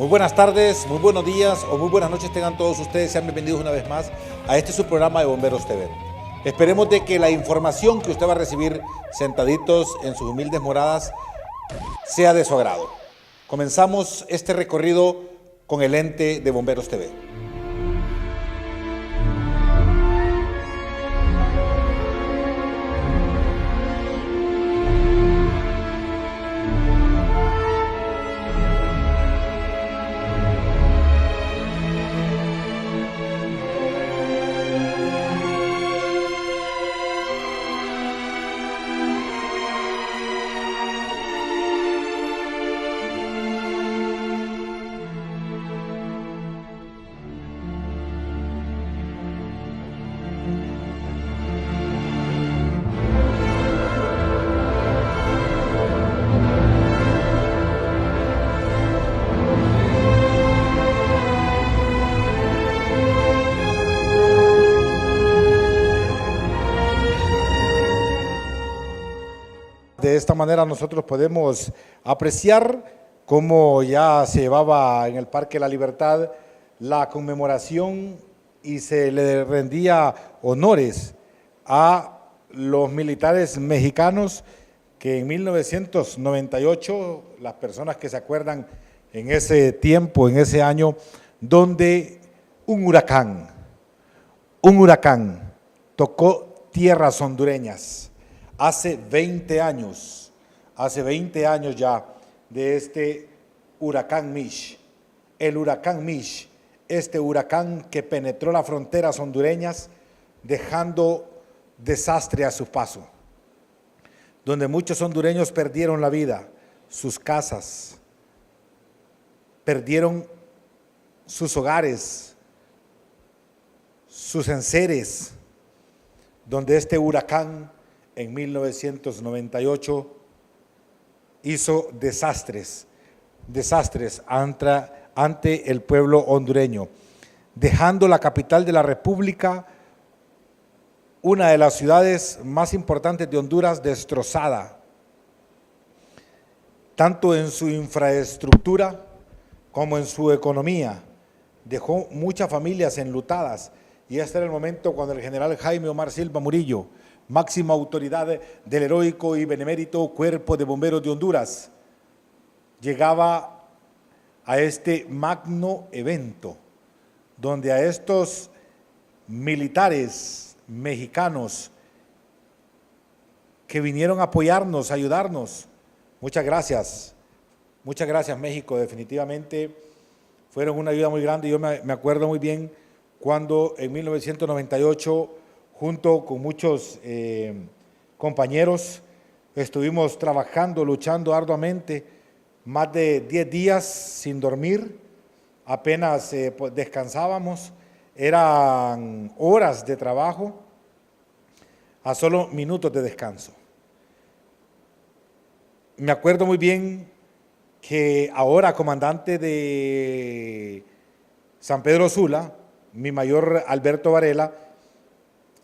Muy buenas tardes, muy buenos días o muy buenas noches tengan todos ustedes. Sean bienvenidos una vez más a este su programa de Bomberos TV. Esperemos de que la información que usted va a recibir sentaditos en sus humildes moradas sea de su agrado. Comenzamos este recorrido con el ente de Bomberos TV. De esta manera nosotros podemos apreciar cómo ya se llevaba en el Parque La Libertad la conmemoración y se le rendía honores a los militares mexicanos que en 1998, las personas que se acuerdan en ese tiempo, en ese año, donde un huracán tocó tierras hondureñas. Hace 20 años ya de este huracán Mish, el huracán Mish, este huracán que penetró las fronteras hondureñas dejando desastre a su paso, donde muchos hondureños perdieron la vida, sus casas, perdieron sus hogares, sus enseres, donde este huracán en 1998 hizo desastres ante el pueblo hondureño, dejando la capital de la República, una de las ciudades más importantes de Honduras, destrozada, tanto en su infraestructura como en su economía. Dejó muchas familias enlutadas y este era el momento cuando el general Jaime Omar Silva Murillo, máxima autoridad del heroico y benemérito Cuerpo de Bomberos de Honduras, llegaba a este magno evento, donde a estos militares mexicanos que vinieron a apoyarnos, a ayudarnos, muchas gracias México, definitivamente fueron una ayuda muy grande. Yo me acuerdo muy bien cuando en 1998, junto con muchos compañeros, estuvimos trabajando, luchando arduamente, más de 10 días sin dormir, apenas descansábamos, eran horas de trabajo a solo minutos de descanso. Me acuerdo muy bien que ahora comandante de San Pedro Sula, mi mayor Alberto Varela,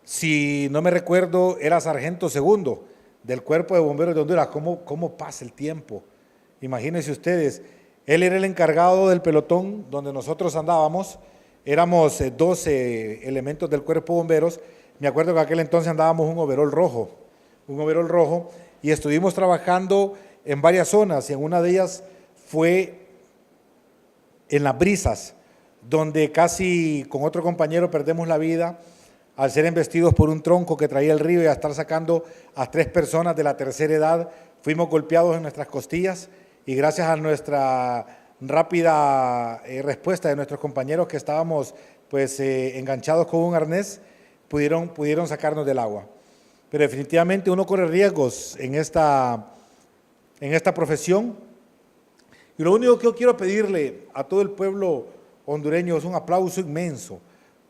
si no me recuerdo, era sargento segundo del Cuerpo de Bomberos de Honduras. ¿Cómo pasa el tiempo? Imagínense ustedes, él era el encargado del pelotón donde nosotros andábamos, éramos 12 elementos del Cuerpo de Bomberos. Me acuerdo que aquel entonces andábamos un overol rojo, y estuvimos trabajando en varias zonas, y en una de ellas fue en Las Brisas, donde casi con otro compañero perdemos la vida al ser embestidos por un tronco que traía el río y a estar sacando a 3 personas de la tercera edad. Fuimos golpeados en nuestras costillas y gracias a nuestra rápida respuesta de nuestros compañeros que estábamos enganchados con un arnés, pudieron sacarnos del agua. Pero definitivamente uno corre riesgos en esta profesión, y lo único que yo quiero pedirle a todo el pueblo hondureño es un aplauso inmenso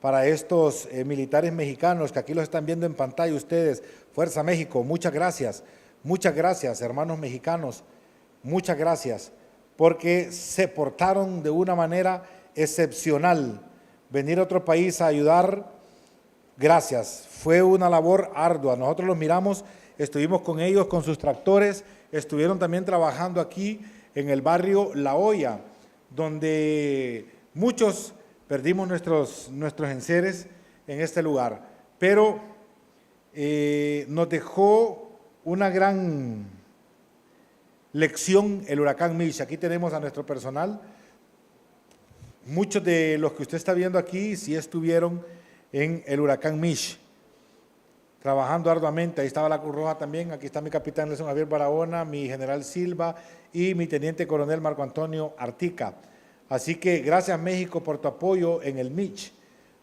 para estos militares mexicanos que aquí los están viendo en pantalla ustedes. Fuerza México, muchas gracias hermanos mexicanos, muchas gracias, porque se portaron de una manera excepcional. Venir a otro país a ayudar, gracias, fue una labor ardua. Nosotros los miramos, estuvimos con ellos, con sus tractores, estuvieron también trabajando aquí en el barrio La Hoya, donde muchos perdimos nuestros enseres en este lugar, pero nos dejó una gran lección el huracán Mitch. Aquí tenemos a nuestro personal. Muchos de los que usted está viendo aquí sí estuvieron en el huracán Mitch, trabajando arduamente. Ahí estaba la Cruz Roja también. Aquí está mi capitán Nelson Javier Barahona, mi general Silva y mi teniente coronel Marco Antonio Artica. Así que gracias, México, por tu apoyo en el Mitch.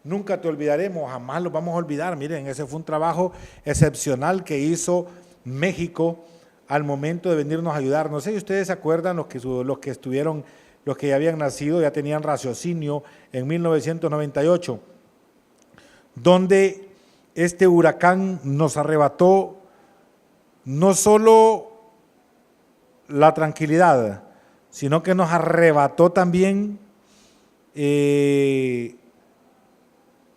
Nunca te olvidaremos, jamás lo vamos a olvidar. Miren, ese fue un trabajo excepcional que hizo México al momento de venirnos a ayudar. No sé si ustedes se acuerdan, los que estuvieron, los que ya habían nacido, ya tenían raciocinio en 1998, donde este huracán nos arrebató no solo la tranquilidad, sino que nos arrebató también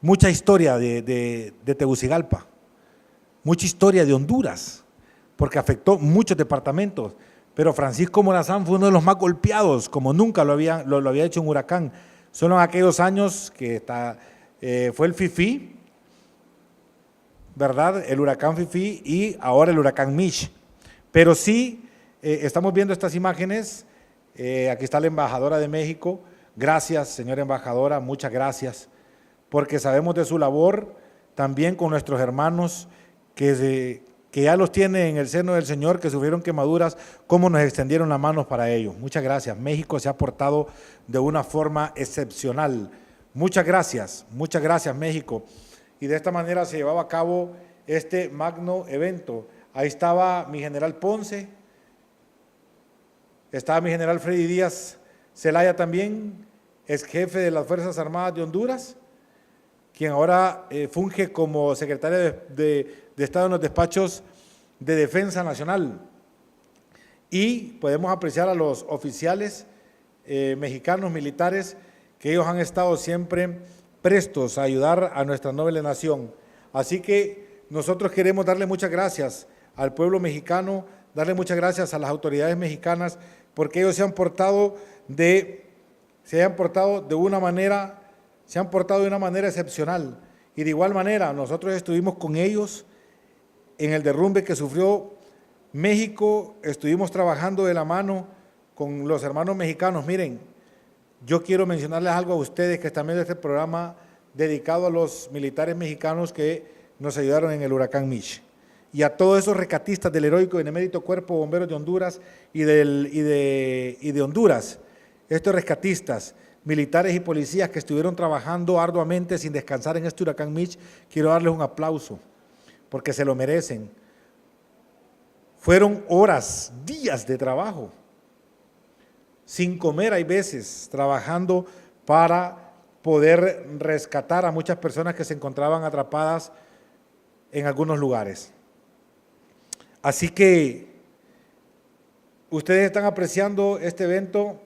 mucha historia de Tegucigalpa, mucha historia de Honduras, porque afectó muchos departamentos, pero Francisco Morazán fue uno de los más golpeados, como nunca lo había hecho un huracán. Son en aquellos años que fue el Fifi, ¿verdad? El huracán Fifi y ahora el huracán Mitch. Pero sí, estamos viendo estas imágenes. Aquí está la embajadora de México. Gracias, señora embajadora, muchas gracias, porque sabemos de su labor también con nuestros hermanos que ya los tiene en el seno del Señor, que sufrieron quemaduras, cómo nos extendieron las manos para ellos. Muchas gracias. México se ha portado de una forma excepcional. Muchas gracias México. Y de esta manera se llevaba a cabo este magno evento. Ahí estaba mi general Ponce, estaba mi general Freddy Díaz Zelaya también, ex jefe de las Fuerzas Armadas de Honduras, quien ahora funge como secretario de Estado en los despachos de Defensa Nacional. Y podemos apreciar a los oficiales mexicanos, militares, que ellos han estado siempre prestos a ayudar a nuestra noble nación. Así que nosotros queremos darle muchas gracias al pueblo mexicano, darle muchas gracias a las autoridades mexicanas, porque ellos se han portado de una manera excepcional. Y de igual manera, nosotros estuvimos con ellos en el derrumbe que sufrió México, estuvimos trabajando de la mano con los hermanos mexicanos. Miren, yo quiero mencionarles algo a ustedes que están viendo este programa dedicado a los militares mexicanos que nos ayudaron en el huracán Mitch, y a todos esos rescatistas del heroico y benemérito Cuerpo de Bomberos de Honduras y de Honduras, estos rescatistas, militares y policías que estuvieron trabajando arduamente sin descansar en este huracán Mitch. Quiero darles un aplauso, porque se lo merecen. Fueron horas, días de trabajo, sin comer hay veces, trabajando para poder rescatar a muchas personas que se encontraban atrapadas en algunos lugares. Así que ustedes están apreciando este evento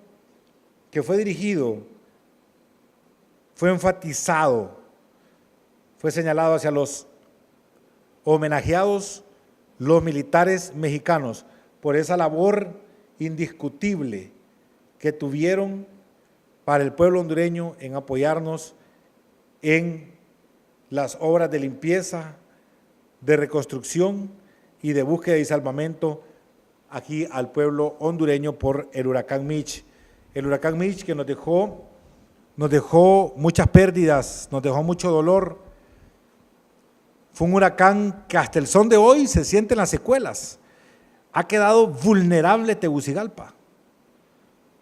que fue dirigido, fue enfatizado, fue señalado hacia los homenajeados, los militares mexicanos, por esa labor indiscutible que tuvieron para el pueblo hondureño en apoyarnos en las obras de limpieza, de reconstrucción y de búsqueda y salvamento aquí al pueblo hondureño por el huracán Mitch. El huracán Mitch que nos dejó muchas pérdidas, nos dejó mucho dolor. Fue un huracán que hasta el son de hoy se sienten las secuelas. Ha quedado vulnerable Tegucigalpa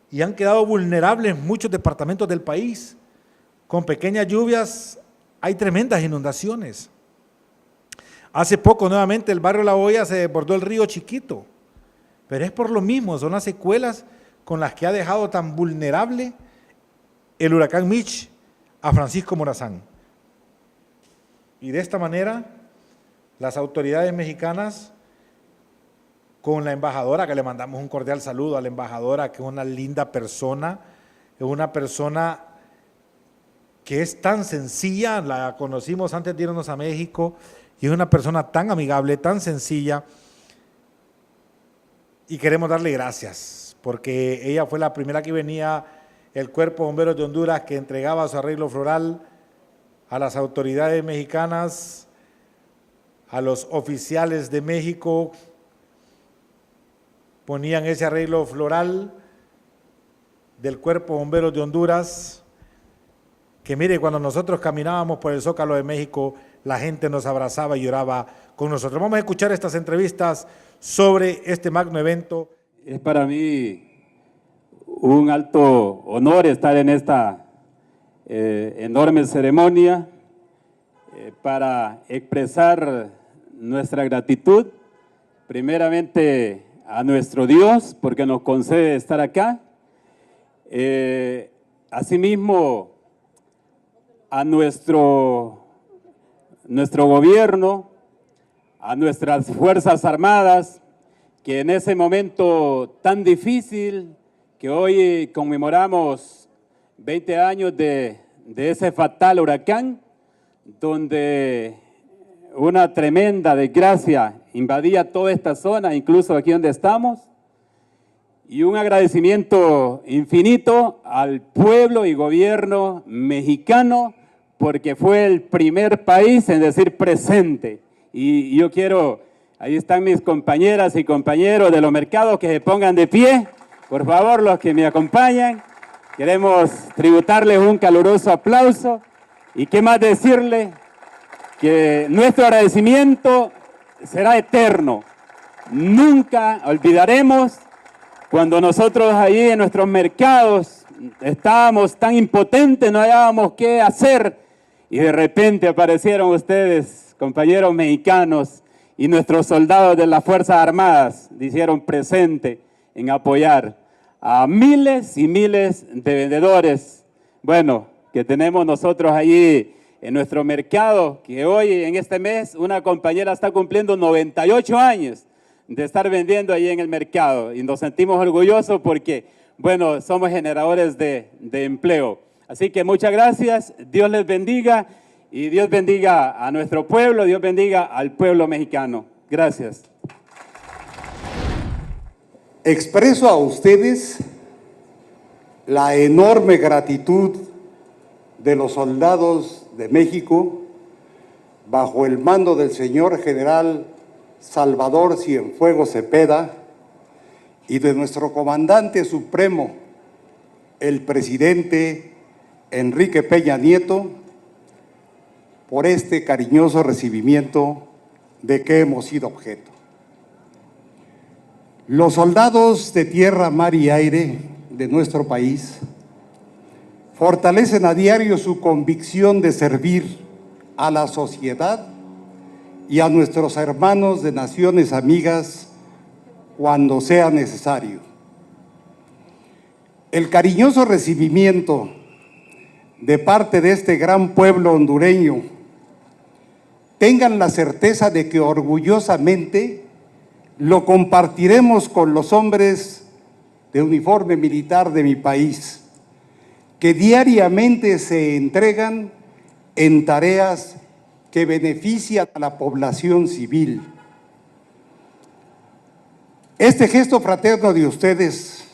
y han quedado vulnerables muchos departamentos del país. Con pequeñas lluvias hay tremendas inundaciones. Hace poco nuevamente el barrio La Hoya se desbordó el río Chiquito, pero es por lo mismo, son las secuelas con las que ha dejado tan vulnerable el huracán Mitch a Francisco Morazán. Y de esta manera, las autoridades mexicanas, con la embajadora, que le mandamos un cordial saludo a la embajadora, que es una linda persona, es una persona que es tan sencilla, la conocimos antes de irnos a México, y es una persona tan amigable, tan sencilla, y queremos darle gracias, porque ella fue la primera que venía el Cuerpo de Bomberos de Honduras, que entregaba su arreglo floral a las autoridades mexicanas, a los oficiales de México, ponían ese arreglo floral del Cuerpo de Bomberos de Honduras, que mire, cuando nosotros caminábamos por el Zócalo de México, la gente nos abrazaba y lloraba con nosotros. Vamos a escuchar estas entrevistas sobre este magno evento. Es para mí un alto honor estar en esta enorme ceremonia para expresar nuestra gratitud, primeramente a nuestro Dios, porque nos concede estar acá, asimismo a nuestro gobierno, a nuestras Fuerzas Armadas, que en ese momento tan difícil, que hoy conmemoramos 20 años de ese fatal huracán, donde una tremenda desgracia invadía toda esta zona, incluso aquí donde estamos, y un agradecimiento infinito al pueblo y gobierno mexicano, porque fue el primer país en decir presente. Y yo quiero, ahí están mis compañeras y compañeros de los mercados, que se pongan de pie, por favor, los que me acompañan. Queremos tributarles un caluroso aplauso. Y qué más decirle, que nuestro agradecimiento será eterno. Nunca olvidaremos cuando nosotros allí en nuestros mercados estábamos tan impotentes, no hallábamos qué hacer, y de repente aparecieron ustedes, compañeros mexicanos, y nuestros soldados de las Fuerzas Armadas hicieron presente en apoyar a miles y miles de vendedores, bueno, que tenemos nosotros allí en nuestro mercado, que hoy en este mes una compañera está cumpliendo 98 años de estar vendiendo allí en el mercado, y nos sentimos orgullosos porque, bueno, somos generadores de empleo. Así que muchas gracias, Dios les bendiga, y Dios bendiga a nuestro pueblo, Dios bendiga al pueblo mexicano. Gracias. Expreso a ustedes la enorme gratitud de los soldados de México bajo el mando del señor general Salvador Cienfuegos Cepeda y de nuestro comandante supremo, el presidente Enrique Peña Nieto, por este cariñoso recibimiento de que hemos sido objeto. Los soldados de tierra, mar y aire de nuestro país fortalecen a diario su convicción de servir a la sociedad y a nuestros hermanos de naciones amigas cuando sea necesario. El cariñoso recibimiento de parte de este gran pueblo hondureño, tengan la certeza de que orgullosamente lo compartiremos con los hombres de uniforme militar de mi país, que diariamente se entregan en tareas que benefician a la población civil. Este gesto fraterno de ustedes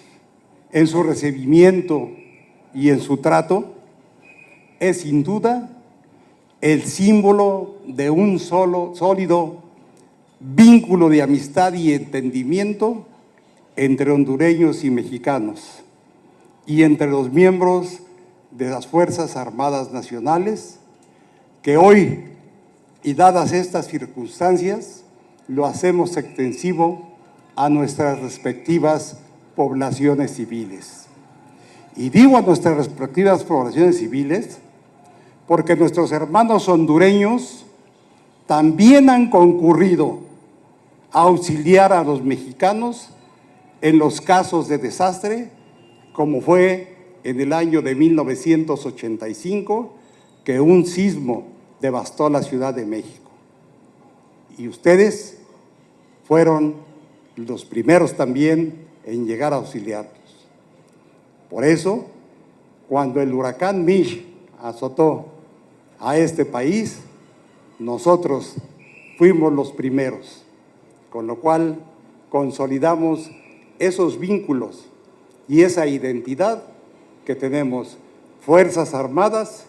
en su recibimiento y en su trato es sin duda el símbolo de un sólido vínculo de amistad y entendimiento entre hondureños y mexicanos y entre los miembros de las Fuerzas Armadas Nacionales, que hoy, y dadas estas circunstancias, lo hacemos extensivo a nuestras respectivas poblaciones civiles. Y digo a nuestras respectivas poblaciones civiles porque nuestros hermanos hondureños también han concurrido a auxiliar a los mexicanos en los casos de desastre, como fue en el año de 1985, que un sismo devastó la Ciudad de México. Y ustedes fueron los primeros también en llegar a auxiliarnos. Por eso, cuando el huracán Mitch azotó a este país, nosotros fuimos los primeros, con lo cual consolidamos esos vínculos y esa identidad que tenemos Fuerzas Armadas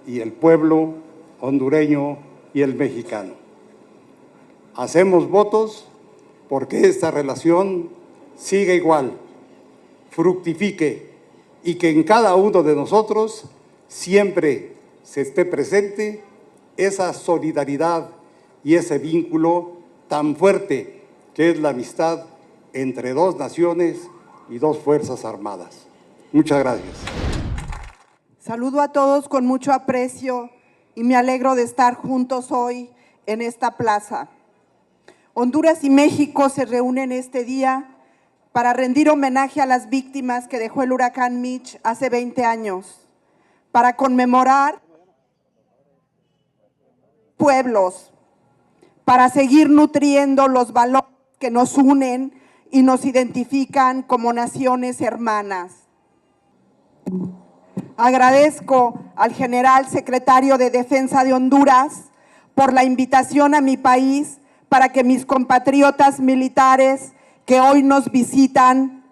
y el pueblo hondureño y el mexicano. Hacemos votos porque esta relación siga igual, fructifique y que en cada uno de nosotros siempre se esté presente esa solidaridad y ese vínculo tan fuerte que es la amistad entre dos naciones y dos fuerzas armadas. Muchas gracias. Saludo a todos con mucho aprecio y me alegro de estar juntos hoy en esta plaza. Honduras y México se reúnen este día para rendir homenaje a las víctimas que dejó el huracán Mitch hace 20 años, para conmemorar pueblos, para seguir nutriendo los valores que nos unen y nos identifican como naciones hermanas. Agradezco al general secretario de Defensa de Honduras por la invitación a mi país para que mis compatriotas militares que hoy nos visitan,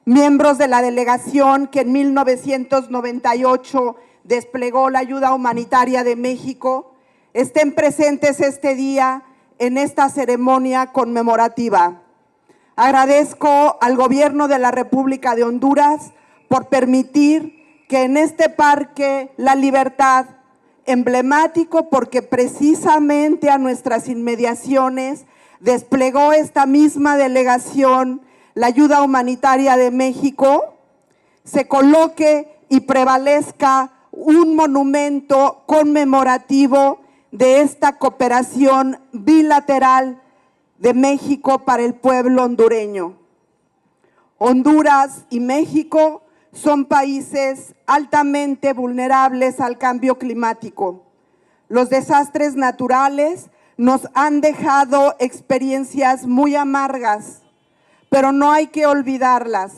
miembros de la delegación que en 1998 desplegó la ayuda humanitaria de México, estén presentes este día en esta ceremonia conmemorativa. Agradezco al Gobierno de la República de Honduras por permitir que en este Parque La Libertad, emblemático porque precisamente a nuestras inmediaciones desplegó esta misma delegación la ayuda humanitaria de México, se coloque y prevalezca un monumento conmemorativo de esta cooperación bilateral de México para el pueblo hondureño. Honduras y México son países altamente vulnerables al cambio climático. Los desastres naturales nos han dejado experiencias muy amargas, pero no hay que olvidarlas.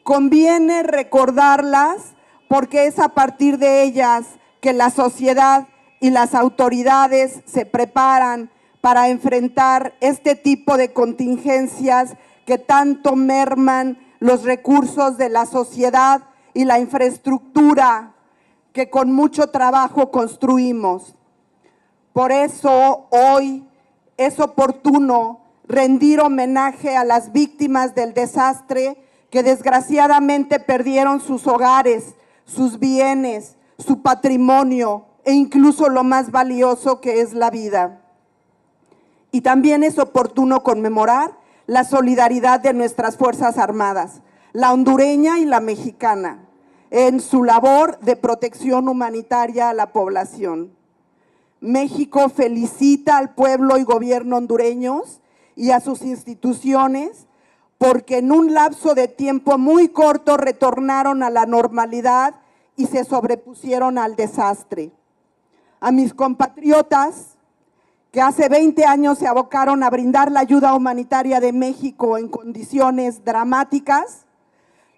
Conviene recordarlas porque es a partir de ellas que la sociedad y las autoridades se preparan para enfrentar este tipo de contingencias que tanto merman los recursos de la sociedad y la infraestructura que con mucho trabajo construimos. Por eso hoy es oportuno rendir homenaje a las víctimas del desastre que desgraciadamente perdieron sus hogares, sus bienes, su patrimonio e incluso lo más valioso que es la vida. Y también es oportuno conmemorar la solidaridad de nuestras Fuerzas Armadas, la hondureña y la mexicana, en su labor de protección humanitaria a la población. México felicita al pueblo y gobierno hondureños y a sus instituciones porque en un lapso de tiempo muy corto retornaron a la normalidad y se sobrepusieron al desastre. A mis compatriotas que hace 20 años se abocaron a brindar la ayuda humanitaria de México en condiciones dramáticas,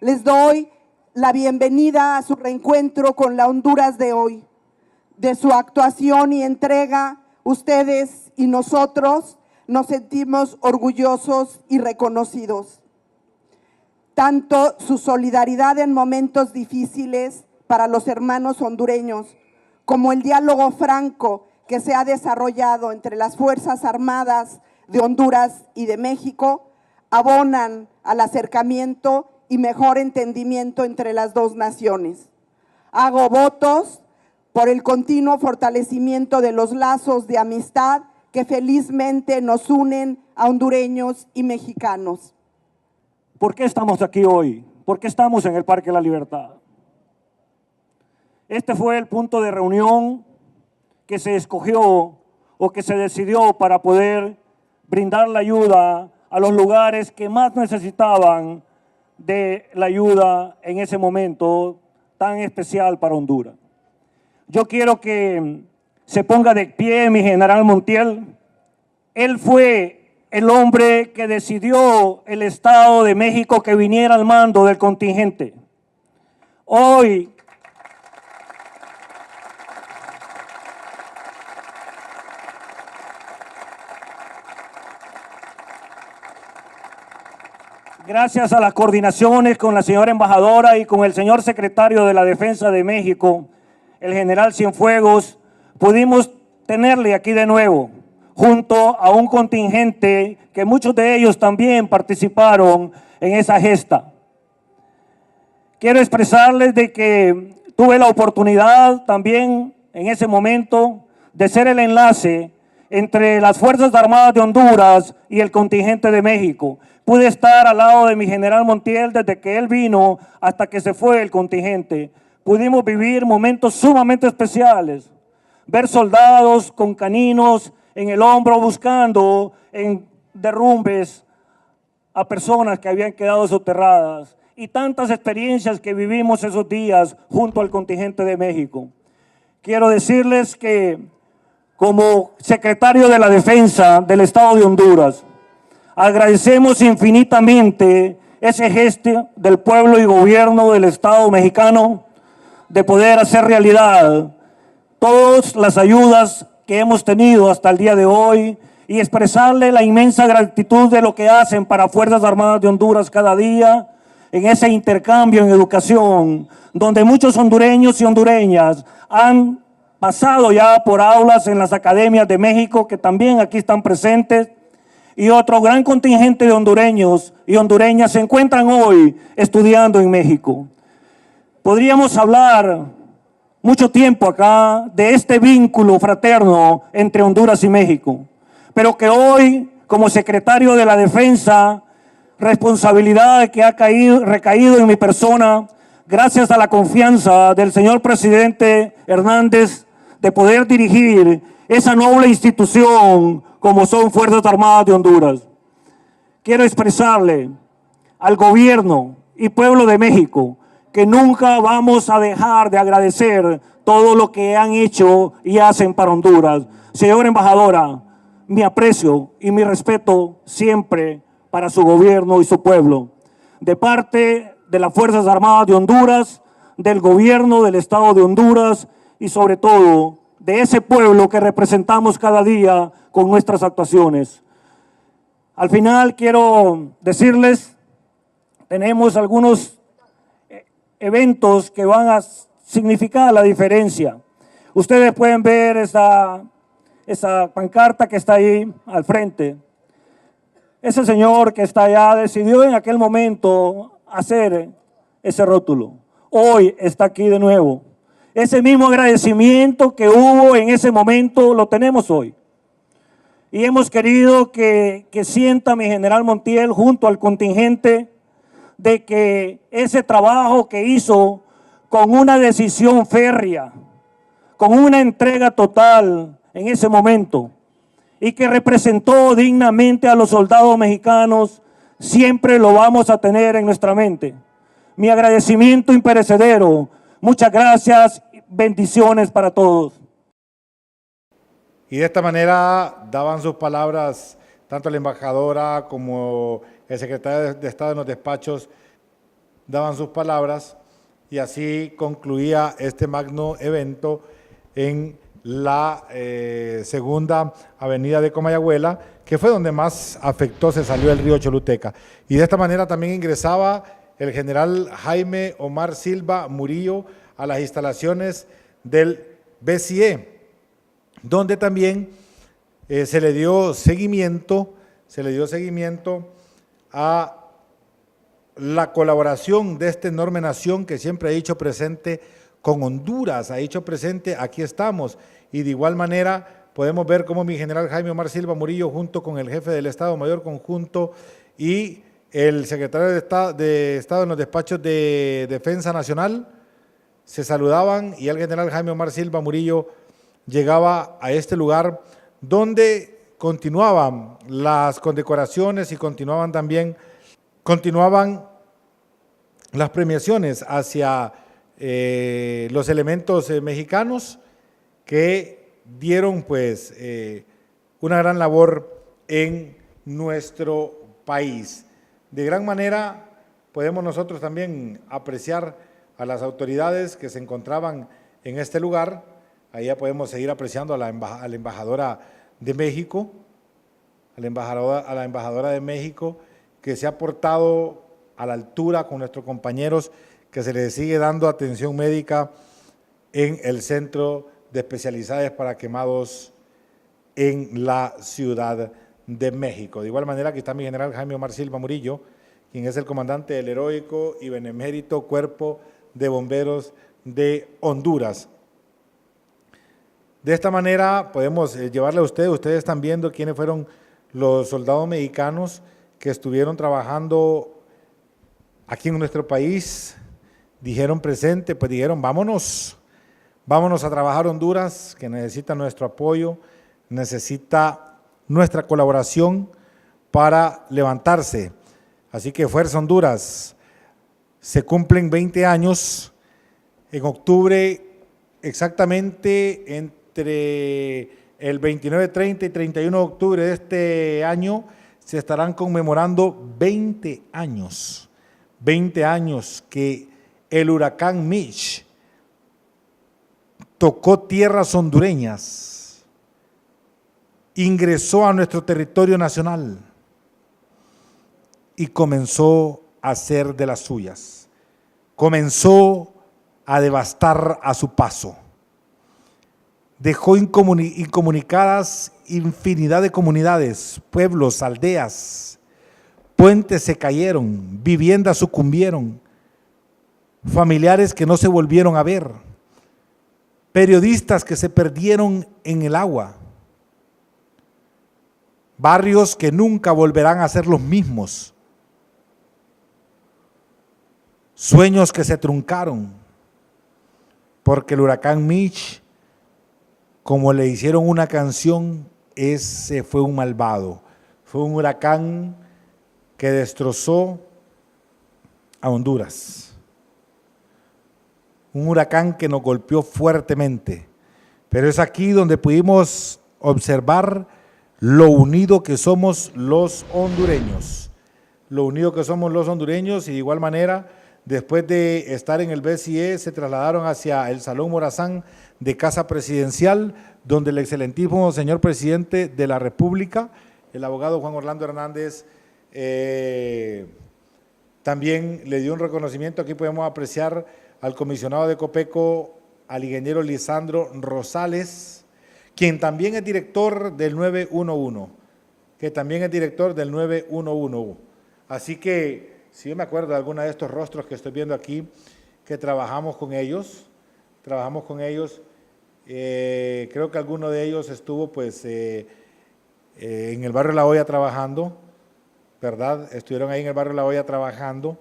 les doy la bienvenida a su reencuentro con la Honduras de hoy. De su actuación y entrega, ustedes y nosotros nos sentimos orgullosos y reconocidos. Tanto su solidaridad en momentos difíciles para los hermanos hondureños, como el diálogo franco que se ha desarrollado entre las Fuerzas Armadas de Honduras y de México, abonan al acercamiento y mejor entendimiento entre las dos naciones. Hago votos por el continuo fortalecimiento de los lazos de amistad que felizmente nos unen a hondureños y mexicanos. ¿Por qué estamos aquí hoy? ¿Por qué estamos en el Parque La Libertad? Este fue el punto de reunión que se escogió o que se decidió para poder brindar la ayuda a los lugares que más necesitaban de la ayuda en ese momento tan especial para Honduras. Yo quiero que se ponga de pie mi general Montiel. Él fue el hombre que decidió el Estado de México que viniera al mando del contingente. Hoy gracias a las coordinaciones con la señora embajadora y con el señor secretario de la Defensa de México, el general Cienfuegos, pudimos tenerle aquí de nuevo, junto a un contingente que muchos de ellos también participaron en esa gesta. Quiero expresarles de que tuve la oportunidad también en ese momento de ser el enlace entre las Fuerzas Armadas de Honduras y el contingente de México. Pude estar al lado de mi general Montiel desde que él vino hasta que se fue el contingente. Pudimos vivir momentos sumamente especiales, ver soldados con caninos en el hombro buscando en derrumbes a personas que habían quedado soterradas y tantas experiencias que vivimos esos días junto al contingente de México. Quiero decirles que como secretario de la Defensa del Estado de Honduras, agradecemos infinitamente ese gesto del pueblo y gobierno del Estado mexicano de poder hacer realidad todas las ayudas que hemos tenido hasta el día de hoy y expresarle la inmensa gratitud de lo que hacen para Fuerzas Armadas de Honduras cada día en ese intercambio en educación, donde muchos hondureños y hondureñas han pasado ya por aulas en las academias de México, que también aquí están presentes, y otro gran contingente de hondureños y hondureñas se encuentran hoy estudiando en México. Podríamos hablar mucho tiempo acá de este vínculo fraterno entre Honduras y México, pero que hoy, como secretario de la Defensa, responsabilidad que ha recaído en mi persona, gracias a la confianza del señor presidente Hernández, de poder dirigir esa noble institución como son Fuerzas Armadas de Honduras. Quiero expresarle al gobierno y pueblo de México que nunca vamos a dejar de agradecer todo lo que han hecho y hacen para Honduras. Señora embajadora, mi aprecio y mi respeto siempre para su gobierno y su pueblo. De parte de las Fuerzas Armadas de Honduras, del gobierno del Estado de Honduras y sobre todo de ese pueblo que representamos cada día con nuestras actuaciones. Al final quiero decirles, tenemos algunos eventos que van a significar la diferencia. Ustedes pueden ver esa pancarta que está ahí al frente. Ese señor que está allá decidió en aquel momento hacer ese rótulo. Hoy está aquí de nuevo. Ese mismo agradecimiento que hubo en ese momento lo tenemos hoy. Y hemos querido que sienta mi general Montiel junto al contingente de que ese trabajo que hizo con una decisión férrea, con una entrega total en ese momento y que representó dignamente a los soldados mexicanos, siempre lo vamos a tener en nuestra mente. Mi agradecimiento imperecedero. Muchas gracias, bendiciones para todos. Y de esta manera daban sus palabras tanto la embajadora como el secretario de Estado en los despachos, daban sus palabras y así concluía este magno evento en la segunda avenida de Comayagüela, que fue donde más afectó, se salió el río Choluteca. Y de esta manera también ingresaba el general Jaime Omar Silva Murillo a las instalaciones del BCE, donde también se le dio seguimiento a la colaboración de esta enorme nación que siempre ha hecho presente con Honduras, ha hecho presente, aquí estamos, y de igual manera podemos ver cómo mi general Jaime Omar Silva Murillo junto con el jefe del Estado Mayor Conjunto y el secretario de Estado en los despachos de Defensa Nacional se saludaban y el general Jaime Omar Silva Murillo llegaba a este lugar donde continuaban las condecoraciones y continuaban las premiaciones hacia los elementos mexicanos que dieron pues una gran labor en nuestro país. De gran manera podemos nosotros también apreciar a las autoridades que se encontraban en este lugar. Ahí ya podemos seguir apreciando a la embajadora de México, a la embajadora de México, que se ha portado a la altura con nuestros compañeros, que se les sigue dando atención médica en el Centro de Especialidades para Quemados en la Ciudad de México. De igual manera, aquí está mi general Jaime Omar Silva Murillo, quien es el comandante del heroico y benemérito Cuerpo de Bomberos de Honduras. De esta manera podemos llevarle a ustedes están viendo quiénes fueron los soldados mexicanos que estuvieron trabajando aquí en nuestro país, dijeron presente, pues dijeron vámonos a trabajar Honduras, que necesita nuestro apoyo, necesita nuestra colaboración para levantarse. Así que Fuerza Honduras, se cumplen 20 años, en octubre exactamente entre el 29, 30 y 31 de octubre de este año se estarán conmemorando 20 años que el huracán Mitch tocó tierras hondureñas, ingresó a nuestro territorio nacional y comenzó a hacer de las suyas, comenzó a devastar a su paso. Dejó incomunicadas infinidad de comunidades, pueblos, aldeas, puentes se cayeron, viviendas sucumbieron, familiares que no se volvieron a ver, periodistas que se perdieron en el agua, barrios que nunca volverán a ser los mismos, sueños que se truncaron, porque el huracán Mitch, como le hicieron una canción, ese fue un malvado, fue un huracán que destrozó a Honduras, un huracán que nos golpeó fuertemente, pero es aquí donde pudimos observar lo unido que somos los hondureños, y de igual manera, después de estar en el BCE, se trasladaron hacia el Salón Morazán de Casa Presidencial, donde el excelentísimo señor presidente de la República, el abogado Juan Orlando Hernández, también le dio un reconocimiento. Aquí podemos apreciar al comisionado de Copeco, al ingeniero Lisandro Rosales, quien también es director del 911, Así que, si yo me acuerdo de alguna de estos rostros que estoy viendo aquí, que trabajamos con ellos, creo que alguno de ellos estuvo pues en el barrio La Hoya trabajando, ¿verdad? Estuvieron ahí en el barrio La Hoya trabajando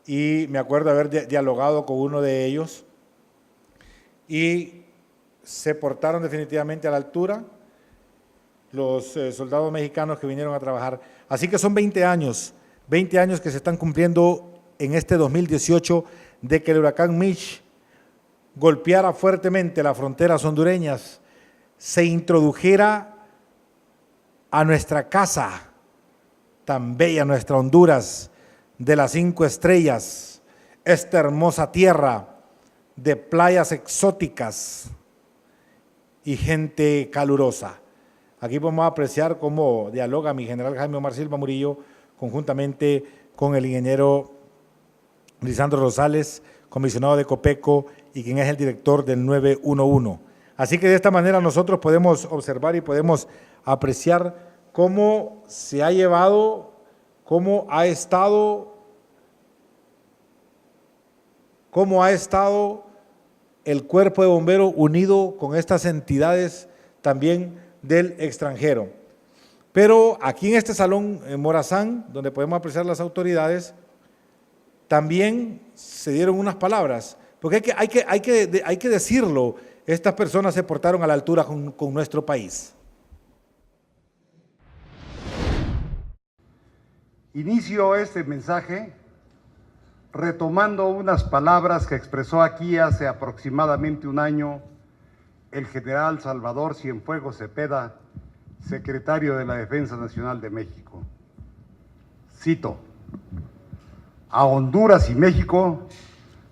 y me acuerdo haber dialogado con uno de ellos y se portaron definitivamente a la altura los soldados mexicanos que vinieron a trabajar. Así que son 20 años que se están cumpliendo en este 2018 de que el huracán Mitch golpeara fuertemente las fronteras hondureñas, se introdujera a nuestra casa tan bella, nuestra Honduras de las 5 estrellas, esta hermosa tierra de playas exóticas y gente calurosa. Aquí podemos apreciar cómo dialoga mi general Jaime Omar Silva Murillo conjuntamente con el ingeniero Lisandro Rosales, comisionado de Copeco y quien es el director del 911. Así que de esta manera nosotros podemos observar y podemos apreciar cómo se ha llevado, cómo ha estado el cuerpo de bomberos unido con estas entidades también del extranjero. Pero aquí en este salón en Morazán, donde podemos apreciar las autoridades, también se dieron unas palabras, porque hay que decirlo, estas personas se portaron a la altura con nuestro país. Inicio este mensaje retomando unas palabras que expresó aquí hace aproximadamente un año el general Salvador Cienfuegos Cepeda, secretario de la Defensa Nacional de México. Cito: a Honduras y México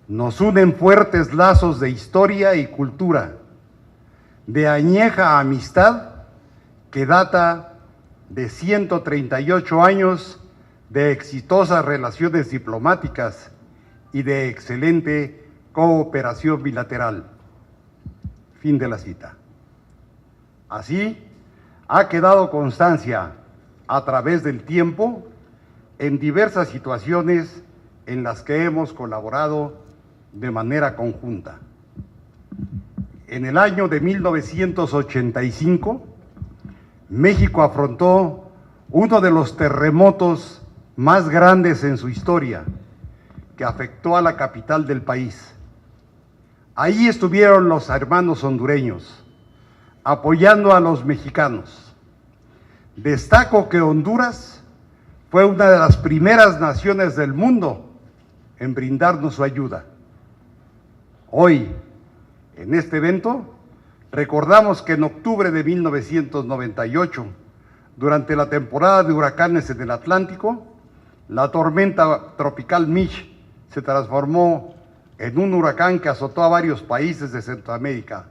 nos unen fuertes lazos de historia y cultura, de añeja amistad que data de 138 años de exitosas relaciones diplomáticas y de excelente cooperación bilateral. Fin de la cita. Así, ha quedado constancia a través del tiempo en diversas situaciones en las que hemos colaborado de manera conjunta. En el año de 1985, México afrontó uno de los terremotos más grandes en su historia, que afectó a la capital del país. Ahí estuvieron los hermanos hondureños, apoyando a los mexicanos. Destaco que Honduras fue una de las primeras naciones del mundo en brindarnos su ayuda. Hoy, en este evento, recordamos que en octubre de 1998, durante la temporada de huracanes en el Atlántico, la tormenta tropical Mitch se transformó en un huracán que azotó a varios países de Centroamérica,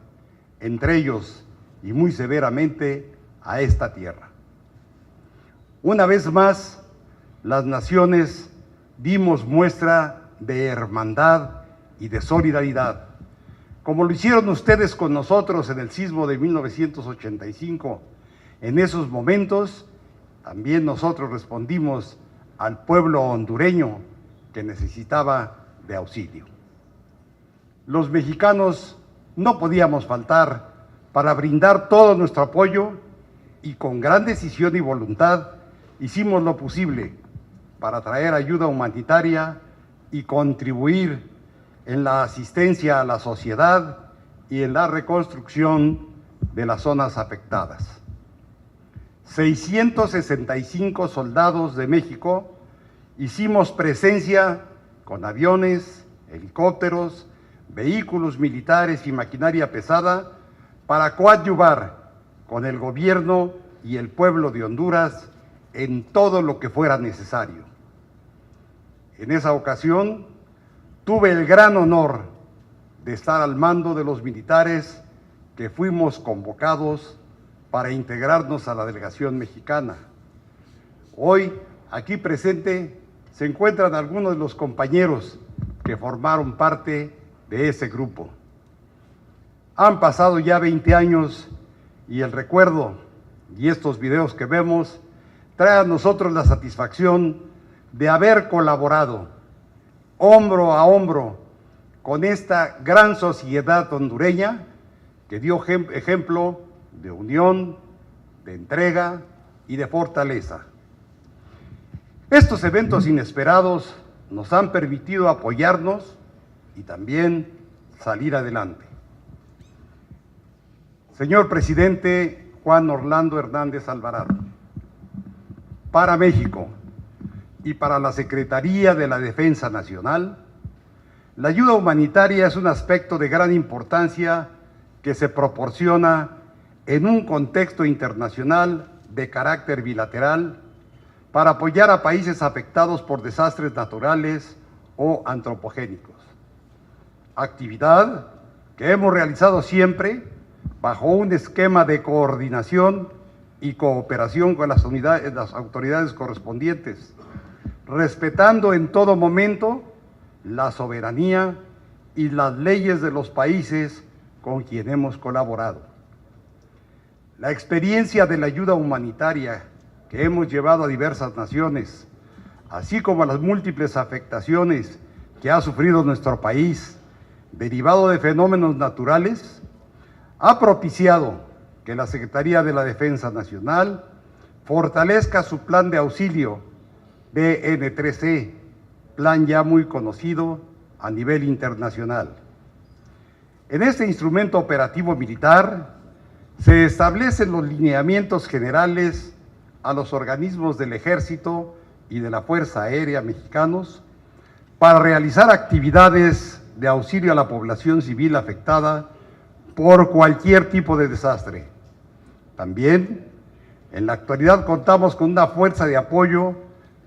entre ellos y muy severamente a esta tierra. Una vez más, las naciones dimos muestra de hermandad y de solidaridad, como lo hicieron ustedes con nosotros en el sismo de 1985. En esos momentos, también nosotros respondimos al pueblo hondureño que necesitaba de auxilio. Los mexicanos no podíamos faltar para brindar todo nuestro apoyo y con gran decisión y voluntad hicimos lo posible para traer ayuda humanitaria y contribuir en la asistencia a la sociedad y en la reconstrucción de las zonas afectadas. 665 soldados de México hicimos presencia con aviones, helicópteros, vehículos militares y maquinaria pesada para coadyuvar con el gobierno y el pueblo de Honduras en todo lo que fuera necesario. En esa ocasión, tuve el gran honor de estar al mando de los militares que fuimos convocados para integrarnos a la delegación mexicana. Hoy, aquí presente, se encuentran algunos de los compañeros que formaron parte de ese grupo. Han pasado ya 20 años y el recuerdo y estos videos que vemos trae a nosotros la satisfacción de haber colaborado hombro a hombro con esta gran sociedad hondureña que dio ejemplo de unión, de entrega y de fortaleza. Estos eventos inesperados nos han permitido apoyarnos y también salir adelante. Señor presidente Juan Orlando Hernández Alvarado, para México y para la Secretaría de la Defensa Nacional, la ayuda humanitaria es un aspecto de gran importancia que se proporciona en un contexto internacional de carácter bilateral para apoyar a países afectados por desastres naturales o antropogénicos. Actividad que hemos realizado siempre bajo un esquema de coordinación y cooperación con las autoridades correspondientes, respetando en todo momento la soberanía y las leyes de los países con quien hemos colaborado. La experiencia de la ayuda humanitaria que hemos llevado a diversas naciones, así como a las múltiples afectaciones que ha sufrido nuestro país derivado de fenómenos naturales, ha propiciado que la Secretaría de la Defensa Nacional fortalezca su plan de auxilio DN3C, plan ya muy conocido a nivel internacional. En este instrumento operativo militar se establecen los lineamientos generales a los organismos del Ejército y de la Fuerza Aérea mexicanos para realizar actividades de auxilio a la población civil afectada por cualquier tipo de desastre. También, en la actualidad contamos con una fuerza de apoyo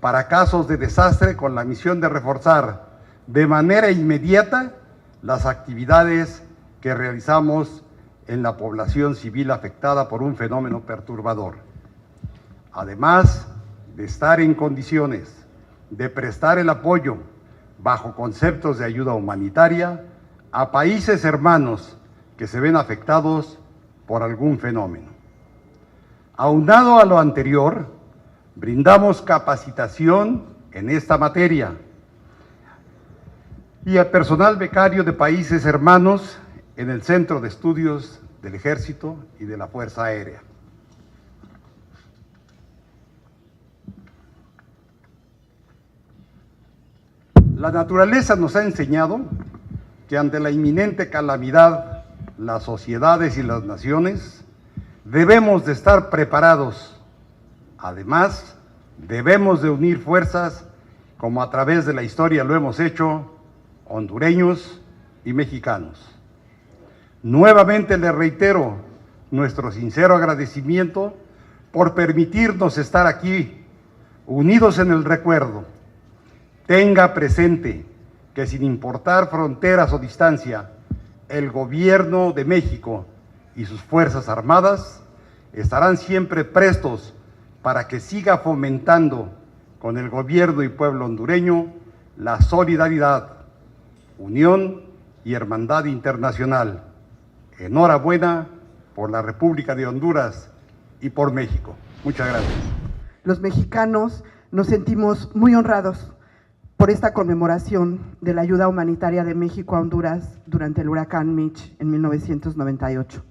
para casos de desastre con la misión de reforzar de manera inmediata las actividades que realizamos en la población civil afectada por un fenómeno perturbador. Además de estar en condiciones de prestar el apoyo bajo conceptos de ayuda humanitaria a países hermanos que se ven afectados por algún fenómeno. Aunado a lo anterior, brindamos capacitación en esta materia y al personal becario de países hermanos en el Centro de Estudios del Ejército y de la Fuerza Aérea. La naturaleza nos ha enseñado que ante la inminente calamidad, las sociedades y las naciones debemos de estar preparados. Además, debemos de unir fuerzas, como a través de la historia lo hemos hecho, hondureños y mexicanos. Nuevamente les reitero nuestro sincero agradecimiento por permitirnos estar aquí, unidos en el recuerdo. Tenga presente que sin importar fronteras o distancia, el gobierno de México y sus Fuerzas Armadas estarán siempre prestos para que siga fomentando con el gobierno y pueblo hondureño la solidaridad, unión y hermandad internacional. Enhorabuena por la República de Honduras y por México. Muchas gracias. Los mexicanos nos sentimos muy honrados por esta conmemoración de la ayuda humanitaria de México a Honduras durante el huracán Mitch en 1998.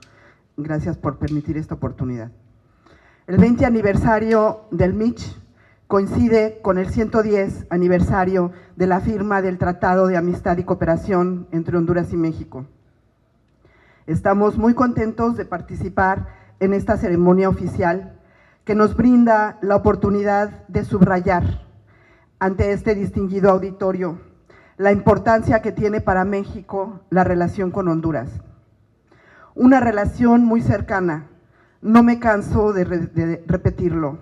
Gracias por permitir esta oportunidad. El 20 aniversario del Mitch coincide con el 110 aniversario de la firma del Tratado de Amistad y Cooperación entre Honduras y México. Estamos muy contentos de participar en esta ceremonia oficial que nos brinda la oportunidad de subrayar ante este distinguido auditorio la importancia que tiene para México la relación con Honduras. Una relación muy cercana, no me canso de repetirlo,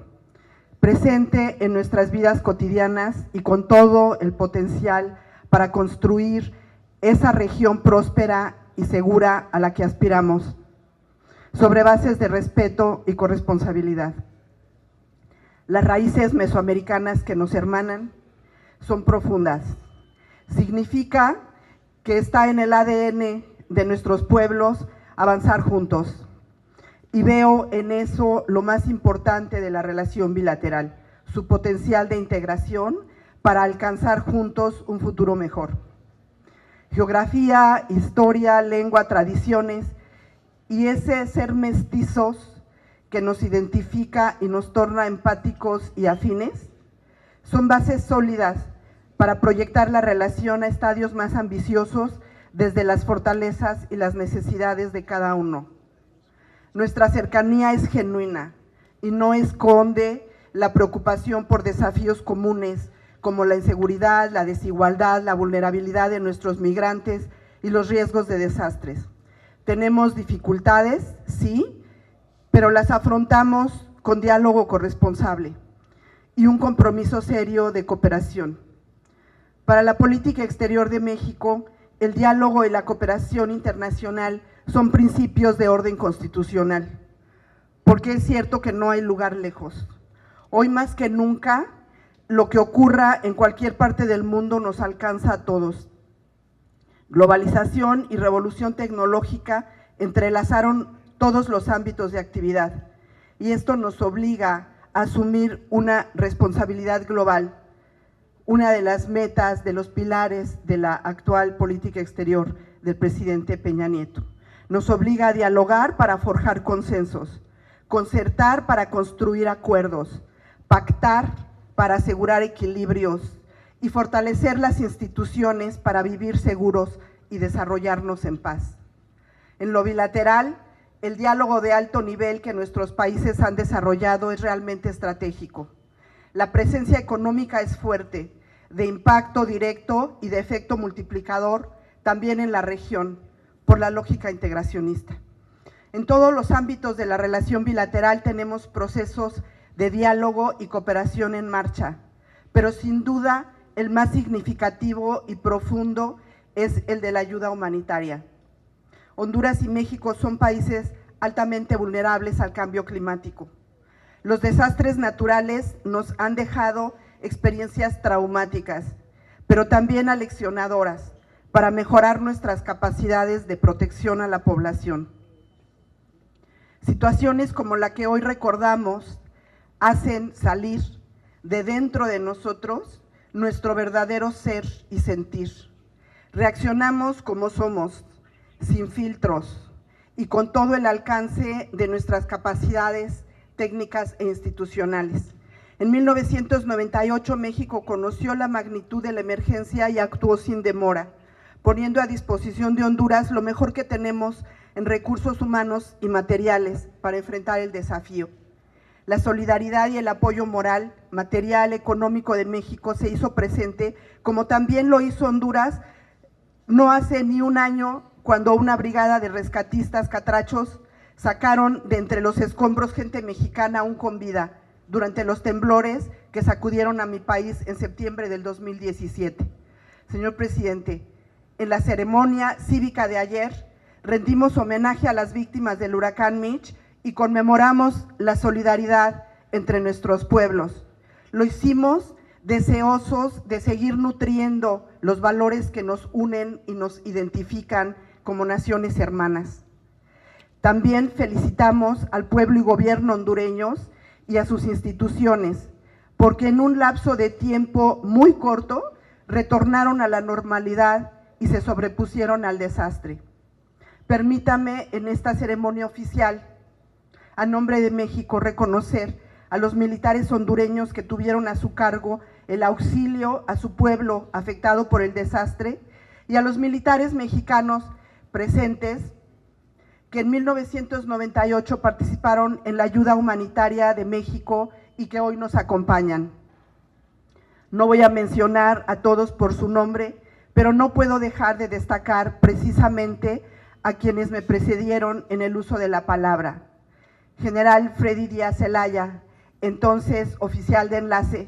presente en nuestras vidas cotidianas y con todo el potencial para construir esa región próspera y segura a la que aspiramos, sobre bases de respeto y corresponsabilidad. Las raíces mesoamericanas que nos hermanan son profundas. Significa que está en el ADN de nuestros pueblos avanzar juntos. Y veo en eso lo más importante de la relación bilateral, su potencial de integración para alcanzar juntos un futuro mejor. Geografía, historia, lengua, tradiciones y ese ser mestizos que nos identifica y nos torna empáticos y afines, son bases sólidas para proyectar la relación a estadios más ambiciosos desde las fortalezas y las necesidades de cada uno. Nuestra cercanía es genuina y no esconde la preocupación por desafíos comunes como la inseguridad, la desigualdad, la vulnerabilidad de nuestros migrantes y los riesgos de desastres. Tenemos dificultades, sí, pero las afrontamos con diálogo corresponsable y un compromiso serio de cooperación. Para la política exterior de México, el diálogo y la cooperación internacional son principios de orden constitucional, porque es cierto que no hay lugar lejos. Hoy más que nunca, lo que ocurra en cualquier parte del mundo nos alcanza a todos. Globalización y revolución tecnológica entrelazaron todos los ámbitos de actividad y esto nos obliga a asumir una responsabilidad global, una de las metas, de los pilares de la actual política exterior del presidente Peña Nieto. Nos obliga a dialogar para forjar consensos, concertar para construir acuerdos, pactar para asegurar equilibrios y fortalecer las instituciones para vivir seguros y desarrollarnos en paz. En lo bilateral, el diálogo de alto nivel que nuestros países han desarrollado es realmente estratégico. La presencia económica es fuerte, de impacto directo y de efecto multiplicador también en la región, por la lógica integracionista. En todos los ámbitos de la relación bilateral tenemos procesos de diálogo y cooperación en marcha, pero sin duda el más significativo y profundo es el de la ayuda humanitaria. Honduras y México son países altamente vulnerables al cambio climático. Los desastres naturales nos han dejado experiencias traumáticas, pero también aleccionadoras para mejorar nuestras capacidades de protección a la población. Situaciones como la que hoy recordamos hacen salir de dentro de nosotros nuestro verdadero ser y sentir. Reaccionamos como somos, sin filtros y con todo el alcance de nuestras capacidades técnicas e institucionales. En 1998 México conoció la magnitud de la emergencia y actuó sin demora, poniendo a disposición de Honduras lo mejor que tenemos en recursos humanos y materiales para enfrentar el desafío. La solidaridad y el apoyo moral, material, económico de México se hizo presente, como también lo hizo Honduras no hace ni un año, cuando una brigada de rescatistas catrachos sacaron de entre los escombros gente mexicana aún con vida durante los temblores que sacudieron a mi país en septiembre del 2017. Señor presidente, en la ceremonia cívica de ayer rendimos homenaje a las víctimas del huracán Mitch y conmemoramos la solidaridad entre nuestros pueblos. Lo hicimos deseosos de seguir nutriendo los valores que nos unen y nos identifican como naciones hermanas. También felicitamos al pueblo y gobierno hondureños y a sus instituciones, porque en un lapso de tiempo muy corto retornaron a la normalidad y se sobrepusieron al desastre. Permítame en esta ceremonia oficial, a nombre de México, reconocer a los militares hondureños que tuvieron a su cargo el auxilio a su pueblo afectado por el desastre y a los militares mexicanos presentes que en 1998 participaron en la ayuda humanitaria de México y que hoy nos acompañan. No voy a mencionar a todos por su nombre, pero no puedo dejar de destacar precisamente a quienes me precedieron en el uso de la palabra. General Freddy Díaz Zelaya, entonces oficial de enlace,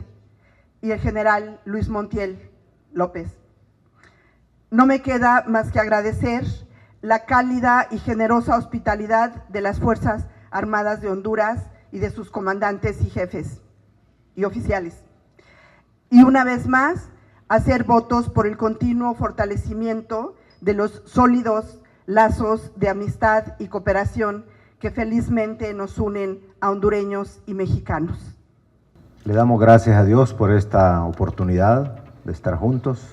y el general Luis Montiel López. No me queda más que agradecer la cálida y generosa hospitalidad de las Fuerzas Armadas de Honduras y de sus comandantes y jefes y oficiales. Y una vez más, hacer votos por el continuo fortalecimiento de los sólidos lazos de amistad y cooperación que felizmente nos unen a hondureños y mexicanos. Le damos gracias a Dios por esta oportunidad de estar juntos.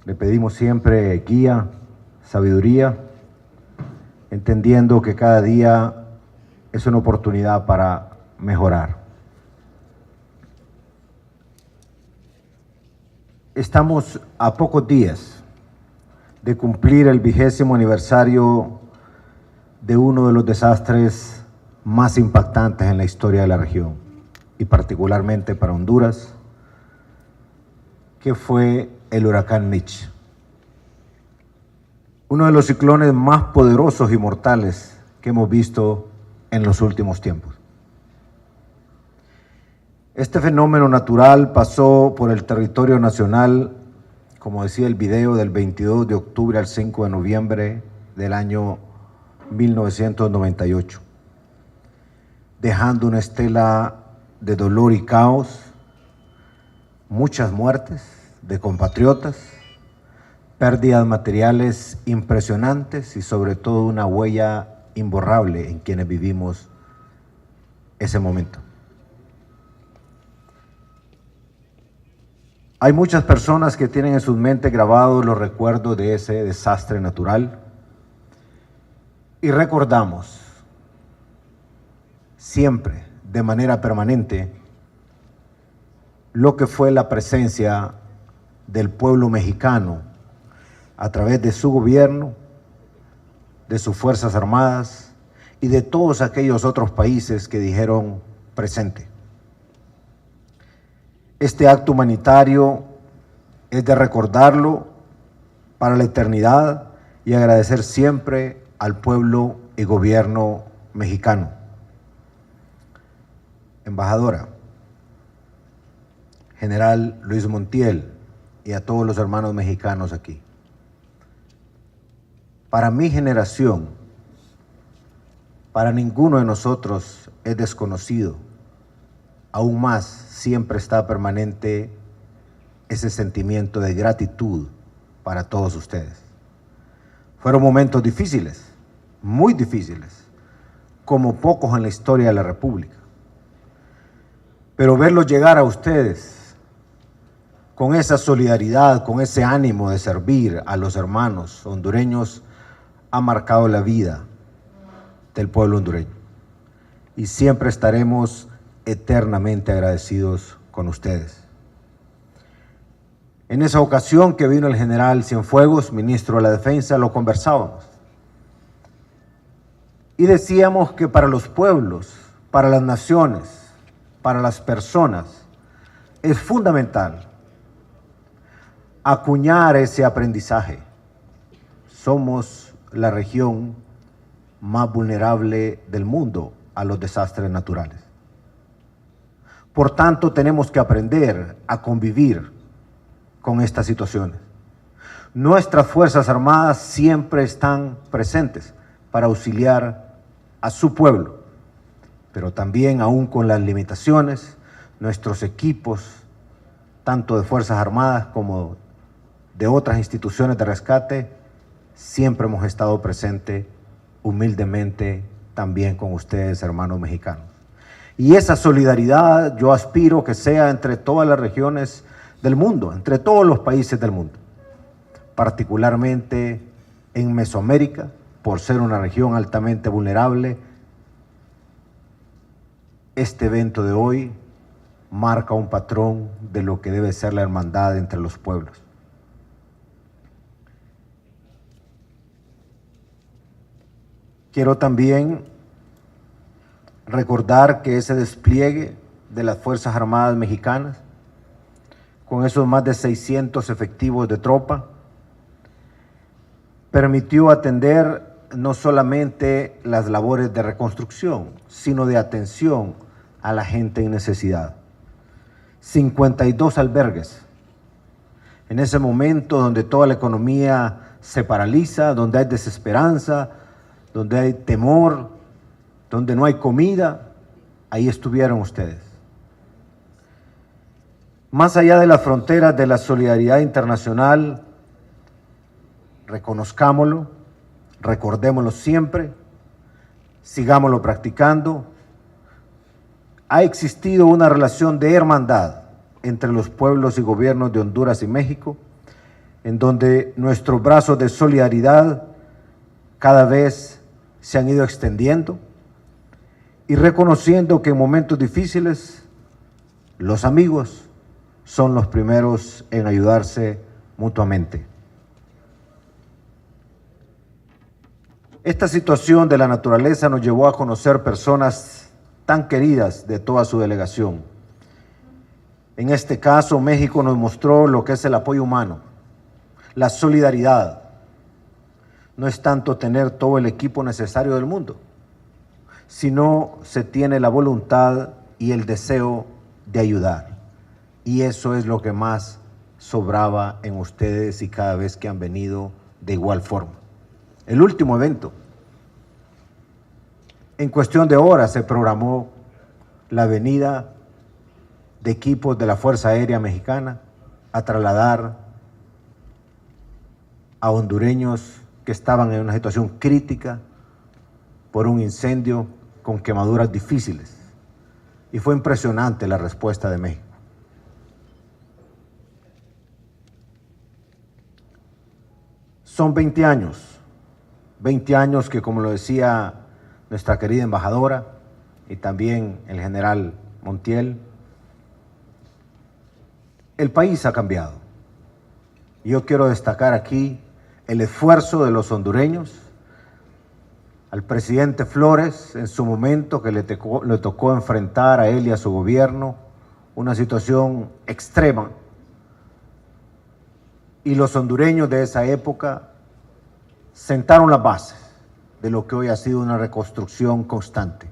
Le pedimos siempre guía, sabiduría, entendiendo que cada día es una oportunidad para mejorar. Estamos a pocos días de cumplir el 20º aniversario de uno de los desastres más impactantes en la historia de la región, y particularmente para Honduras, que fue el huracán Mitch. Uno de los ciclones más poderosos y mortales que hemos visto en los últimos tiempos. Este fenómeno natural pasó por el territorio nacional, como decía el video, del 22 de octubre al 5 de noviembre del año 1998, dejando una estela de dolor y caos, muchas muertes de compatriotas, pérdidas materiales impresionantes y sobre todo una huella imborrable en quienes vivimos ese momento. Hay muchas personas que tienen en sus mentes grabados los recuerdos de ese desastre natural y recordamos siempre, de manera permanente, lo que fue la presencia del pueblo mexicano a través de su gobierno, de sus Fuerzas Armadas y de todos aquellos otros países que dijeron presente. Este acto humanitario es de recordarlo para la eternidad y agradecer siempre al pueblo y gobierno mexicano. Embajadora, General Luis Montiel y a todos los hermanos mexicanos aquí. Para mi generación, para ninguno de nosotros es desconocido aún más siempre está permanente ese sentimiento de gratitud para todos ustedes. Fueron momentos difíciles, muy difíciles, como pocos en la historia de la República. Pero verlos llegar a ustedes con esa solidaridad, con ese ánimo de servir a los hermanos hondureños, ha marcado la vida del pueblo hondureño. Y siempre estaremos eternamente agradecidos con ustedes. En esa ocasión que vino el general Cienfuegos, ministro de la Defensa, lo conversábamos. Y decíamos que para los pueblos, para las naciones, para las personas, es fundamental acuñar ese aprendizaje. Somos la región más vulnerable del mundo a los desastres naturales. Por tanto, tenemos que aprender a convivir con estas situaciones. Nuestras Fuerzas Armadas siempre están presentes para auxiliar a su pueblo, pero también, aún con las limitaciones, nuestros equipos, tanto de Fuerzas Armadas como de otras instituciones de rescate, siempre hemos estado presentes humildemente también con ustedes, hermanos mexicanos. Y esa solidaridad yo aspiro que sea entre todas las regiones del mundo, entre todos los países del mundo, particularmente en Mesoamérica, por ser una región altamente vulnerable. Este evento de hoy marca un patrón de lo que debe ser la hermandad entre los pueblos. Quiero también recordar que ese despliegue de las Fuerzas Armadas mexicanas, con esos más de 600 efectivos de tropa, permitió atender no solamente las labores de reconstrucción, sino de atención a la gente en necesidad. 52 albergues. En ese momento donde toda la economía se paraliza, donde hay desesperanza, donde hay temor, donde no hay comida, ahí estuvieron ustedes. Más allá de las fronteras de la solidaridad internacional, reconozcámoslo, recordémoslo siempre, sigámoslo practicando. Ha existido una relación de hermandad entre los pueblos y gobiernos de Honduras y México, en donde nuestros brazos de solidaridad cada vez se han ido extendiendo y reconociendo que en momentos difíciles los amigos son los primeros en ayudarse mutuamente. Esta situación de la naturaleza nos llevó a conocer personas tan queridas de toda su delegación. En este caso, México nos mostró lo que es el apoyo humano, la solidaridad. No es tanto tener todo el equipo necesario del mundo, sino se tiene la voluntad y el deseo de ayudar. Y eso es lo que más sobraba en ustedes y cada vez que han venido de igual forma. El último evento, en cuestión de horas se programó la venida de equipos de la Fuerza Aérea Mexicana a trasladar a hondureños que estaban en una situación crítica por un incendio con quemaduras difíciles. Y fue impresionante la respuesta de México. Son 20 años que, como lo decía nuestra querida embajadora y también el general Montiel, el país ha cambiado. Yo quiero destacar aquí el esfuerzo de los hondureños, al presidente Flores en su momento que le tocó enfrentar a él y a su gobierno una situación extrema, y los hondureños de esa época sentaron las bases de lo que hoy ha sido una reconstrucción constante.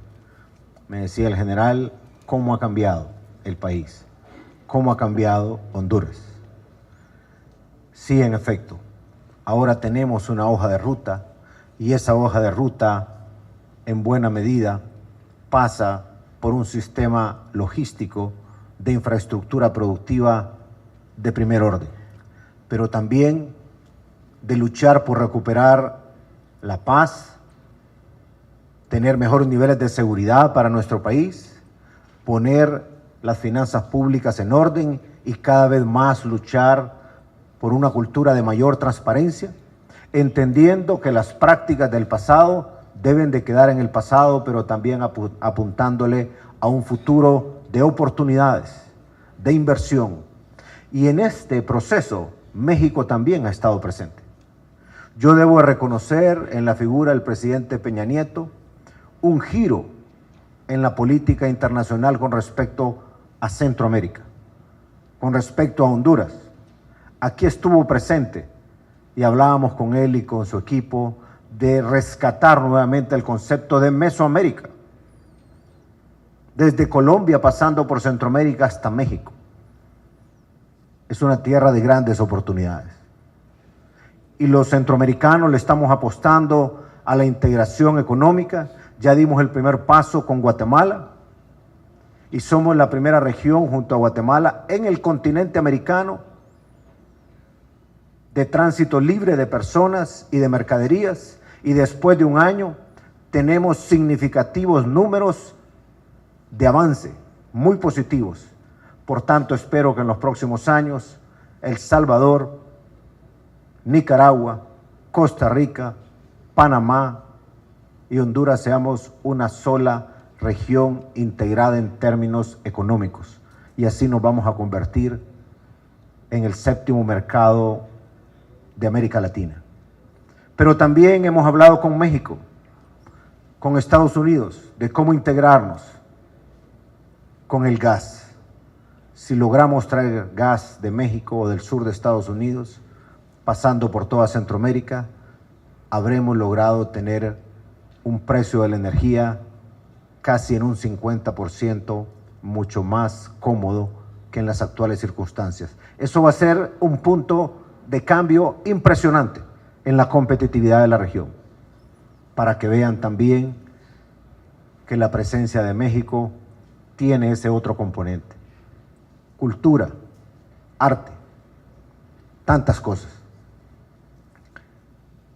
Me decía el general cómo ha cambiado el país, cómo ha cambiado Honduras. Sí, en efecto, ahora tenemos una hoja de ruta y esa hoja de ruta en buena medida pasa por un sistema logístico de infraestructura productiva de primer orden, pero también de luchar por recuperar la paz, tener mejores niveles de seguridad para nuestro país, poner las finanzas públicas en orden y cada vez más luchar por una cultura de mayor transparencia, entendiendo que las prácticas del pasado deben de quedar en el pasado, pero también apuntándole a un futuro de oportunidades, de inversión. Y en este proceso, México también ha estado presente. Yo debo reconocer en la figura del presidente Peña Nieto un giro en la política internacional con respecto a Centroamérica, con respecto a Honduras. Aquí estuvo presente y hablábamos con él y con su equipo de rescatar nuevamente el concepto de Mesoamérica, desde Colombia pasando por Centroamérica hasta México. Es una tierra de grandes oportunidades. Y los centroamericanos le estamos apostando a la integración económica. Ya dimos el primer paso con Guatemala y somos la primera región junto a Guatemala en el continente americano de tránsito libre de personas y de mercaderías, y después de un año tenemos significativos números de avance muy positivos. Por tanto, espero que en los próximos años El Salvador, Nicaragua, Costa Rica, Panamá y Honduras seamos una sola región integrada en términos económicos, y así nos vamos a convertir en el séptimo mercado de América Latina. Pero también hemos hablado con México, con Estados Unidos, de cómo integrarnos con el gas. Si logramos traer gas de México o del sur de Estados Unidos, pasando por toda Centroamérica, habremos logrado tener un precio de la energía casi en un 50% mucho más cómodo que en las actuales circunstancias. Eso va a ser un punto de cambio impresionante en la competitividad de la región, para que vean también que la presencia de México tiene ese otro componente: cultura, arte, tantas cosas.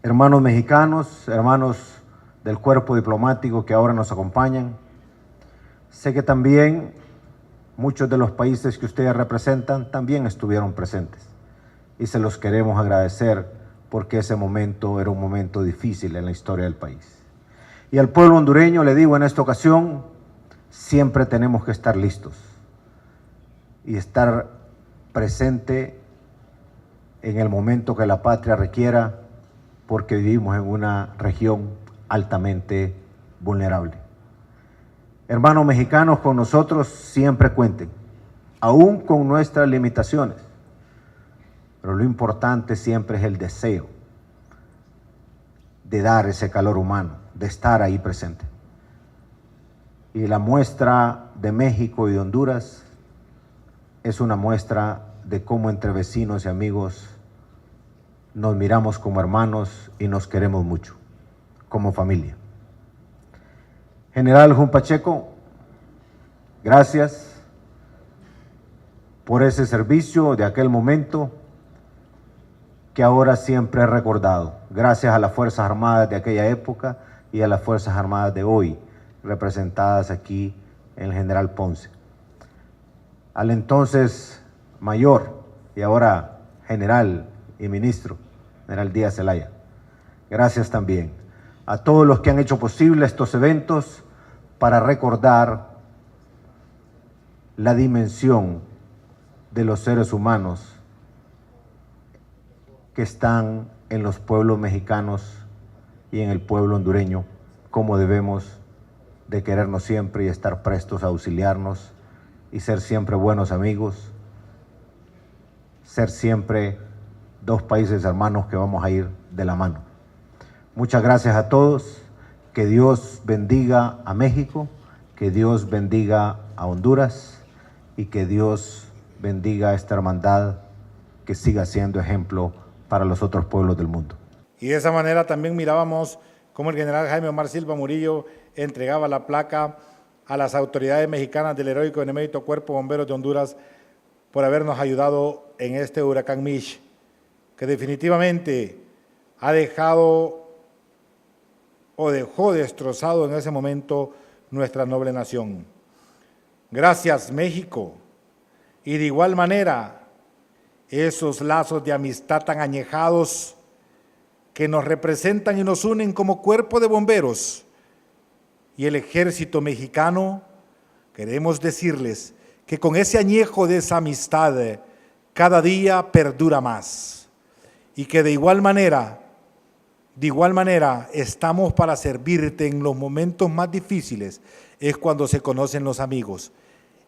Hermanos mexicanos, hermanos del cuerpo diplomático que ahora nos acompañan, sé que también muchos de los países que ustedes representan también estuvieron presentes, y se los queremos agradecer porque ese momento era un momento difícil en la historia del país. Y al pueblo hondureño le digo en esta ocasión, siempre tenemos que estar listos y estar presente en el momento que la patria requiera, porque vivimos en una región altamente vulnerable. Hermanos mexicanos, con nosotros siempre cuenten, aún con nuestras limitaciones, pero lo importante siempre es el deseo de dar ese calor humano, de estar ahí presente. Y la muestra de México y de Honduras es una muestra de cómo entre vecinos y amigos nos miramos como hermanos y nos queremos mucho, como familia. General Jun Pacheco, gracias por ese servicio de aquel momento que ahora siempre es recordado. Gracias a las Fuerzas Armadas de aquella época y a las Fuerzas Armadas de hoy, representadas aquí en el General Ponce. Al entonces mayor y ahora general y ministro, General Díaz Zelaya. Gracias también a todos los que han hecho posible estos eventos para recordar la dimensión de los seres humanos que están en los pueblos mexicanos y en el pueblo hondureño, cómo debemos de querernos siempre y estar prestos a auxiliarnos y ser siempre buenos amigos, ser siempre dos países hermanos que vamos a ir de la mano. Muchas gracias a todos, que Dios bendiga a México, que Dios bendiga a Honduras y que Dios bendiga a esta hermandad que siga siendo ejemplo para los otros pueblos del mundo. Y de esa manera también mirábamos cómo el general Jaime Omar Silva Murillo entregaba la placa a las autoridades mexicanas del heroico y benemérito Cuerpo de Bomberos de Honduras por habernos ayudado en este huracán Mitch, que definitivamente ha dejado o dejó destrozado en ese momento nuestra noble nación. Gracias, México. Y de igual manera, esos lazos de amistad tan añejados que nos representan y nos unen como cuerpo de bomberos y el ejército mexicano, queremos decirles que con ese añejo de esa amistad cada día perdura más y que de igual manera estamos para servirte en los momentos más difíciles, es cuando se conocen los amigos.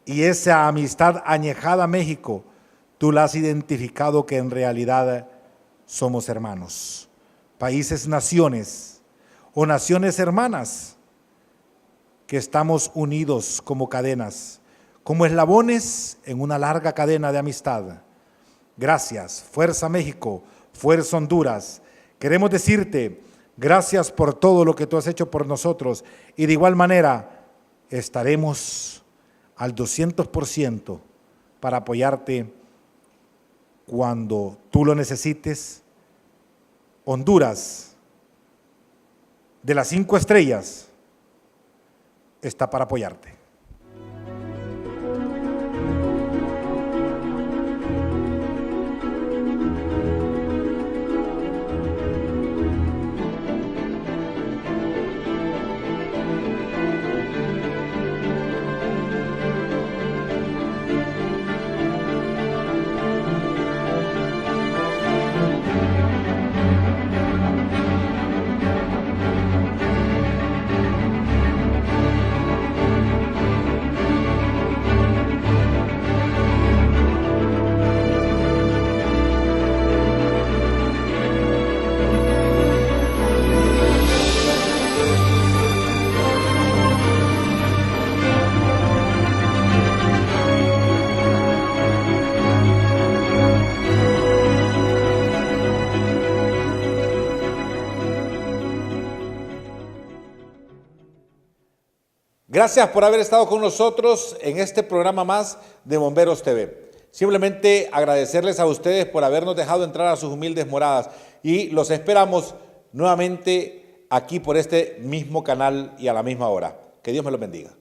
Y esa amistad añejada a México, tú la has identificado que en realidad somos hermanos, países, naciones o naciones hermanas, que estamos unidos como cadenas, como eslabones en una larga cadena de amistad. Gracias, Fuerza México, Fuerza Honduras. Queremos decirte gracias por todo lo que tú has hecho por nosotros y de igual manera estaremos al 200% para apoyarte cuando tú lo necesites. Honduras, de las 5 estrellas, está para apoyarte. Gracias por haber estado con nosotros en este programa más de Bomberos TV. Simplemente agradecerles a ustedes por habernos dejado entrar a sus humildes moradas y los esperamos nuevamente aquí por este mismo canal y a la misma hora. Que Dios me los bendiga.